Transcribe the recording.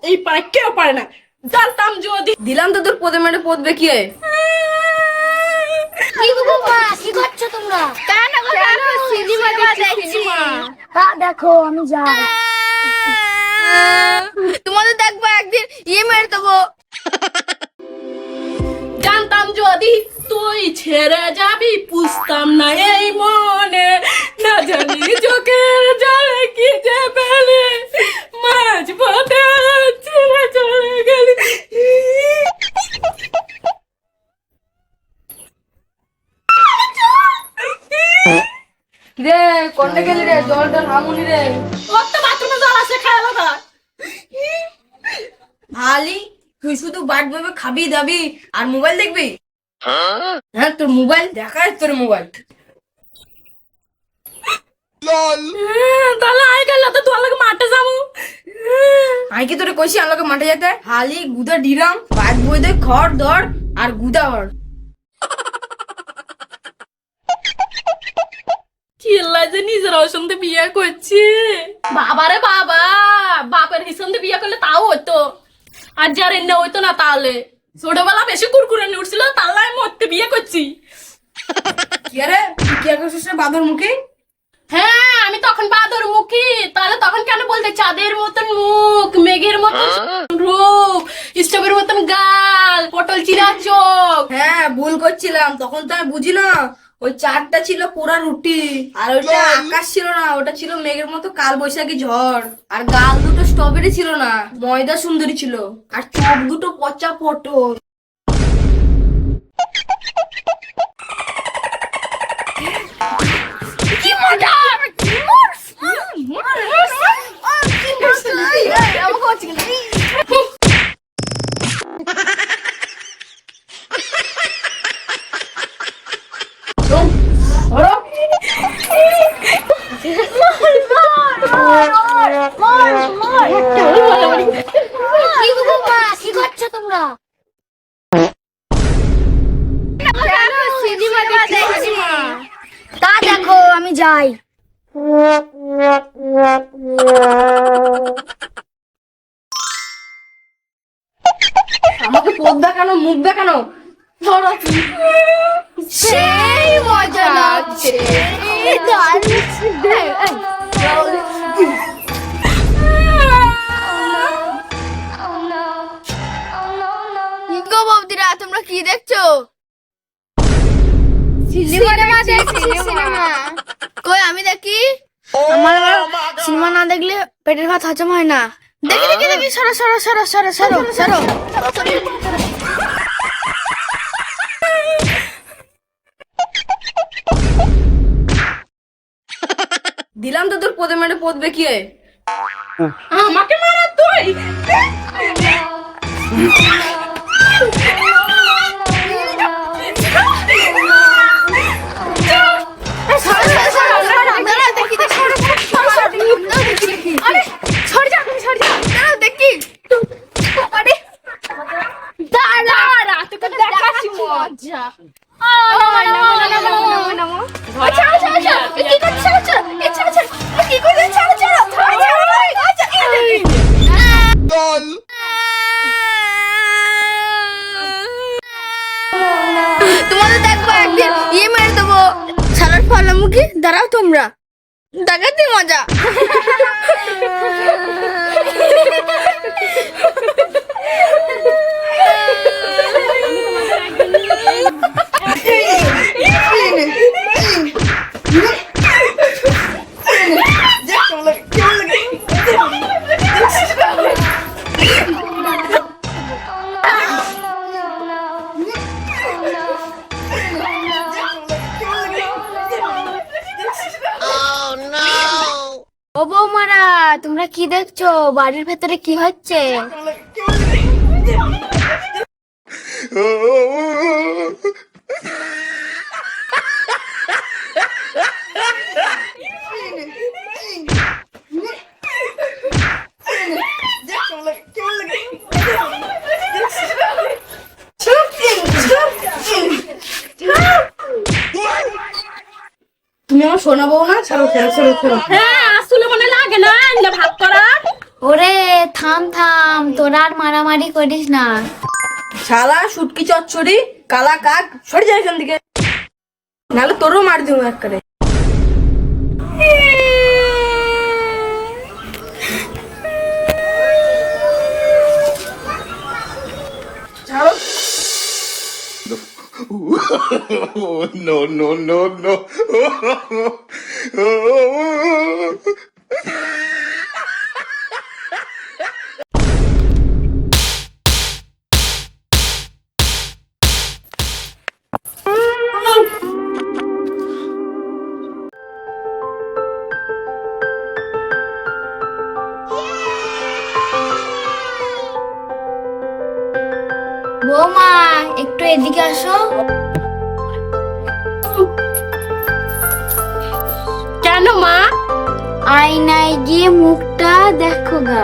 এই পারে কেউ পারে না। জানতাম যদি দিলাম তো তোর পদে মেরে পদবে কি হয়? কি গো বাবা, কি করছো তোমরা? কেন সিনেমা দেখছি। হ্যাঁ দেখো আমি যাই। তোমাদের দেখবো একদিন মেরে দেবো। জানতাম যদি তুই ছেড়ে যাবি, পুষতাম না এই মনে, না জানি চোখের জলে কি যে পেলে, মাঝ পথে ছেড়ে চলে গেলি। রে কোনটা গেলি রে? জলটা নামুনি রে। ওর তো বাথরুমে জল আছে, খেয়াল না। ভালি তুই শুধু বাট ভাবে খাবি দাবি আর মোবাইল দেখবি? হ্যাঁ তোর মোবাইল দেখায়, তোর মোবাইল। তাহলে আই গেল তো তোর লগে মাঠে যাবো। আমি কি তোরে কইছি আমাকে মাঠে যেতে? হালি গুদা ডিরাম বাট বই দে খড় ধর আর গুদা হর। চিল্লা যে নিজের অসন্তে বিয়ে করছে। বাবারে বাবা, বাপের হিসন্তে বিয়ে করলে তাও হইতো, আর যার এনে হইতো না। তাহলে ছোটবেলা বেশি কুরকুরে নিয়ে উঠছিল, তাহলে আমি মরতে বিয়ে করছি। কি রে তুই কি করছিস রে বাঁদর মুখে? হ্যাঁ আমি তখন বাদর মুখী, তাহলে তখন কেন বলতে চাঁদের মতন মুখ, মেঘের মতন রূপ, স্টোভের মতন গাল, পটল চিরা চোখ। হ্যাঁ ভুল করছিলাম, তখন তো আমি বুঝি না। ওই চারটা ছিল পোড়া রুটি, আর ওইটা আকাশ ছিল না, ওটা ছিল মেঘের মতো কাল বৈশাখী ঝড়। আর গাল দুটো স্ট্রবেরি ছিল না, ময়দা সুন্দরী ছিল। আর চোখ দুটো পচা পটল। কি মজা! কি গো বাবা, কি করছো তোমরা? সিনেমা দেখছি। তা দেখো আমি যাই। আমাকে পদ দেখানো মুখ দেখানো ধরো। সেই মজা লাগছে। গো বৌদিরা, তোমরা কি দেখছো? সিনেমা দেখছি, সিনেমা। কই আমি দেখি। আমার সিনেমা না দেখলে পেটের ভাত হজম হয় না। দেখি দেখি দেখি, সরো সরো সরো সরো সরো সরো। দিলাম তো তোর পদে মেরে পদবে কি হয়? আমাকে মারা তুই? তোমাদের দেখবো একদিন মেরে দেবো। সারার ফলামুখী দাঁড়াও তোমরা, দেখাতে মজা। ও বৌমারা, তোমরা কি দেখছো? বাড়ির ভেতরে কি হচ্ছে? তুমি আমার শোনাবো না? ছাড়ো ছাড়ো ছাড়ো ছাড়ো। হ্যাঁ আসলে মনে লাগে না ভাগ করা। ওরে থাম। থাম থাম, তোরা আর মারামারি করিস না। শালা শুটকি চচ্চড়ি কালা কাক, সরে যায় এখান থেকে, নাহলে তোরও মার দিব একবারে। ছাড়ো। No, no, no, no. বৌমা, একটু এদিকে আসো। কেন মা? আয়নায় গিয়ে মুখটা দেখো গা।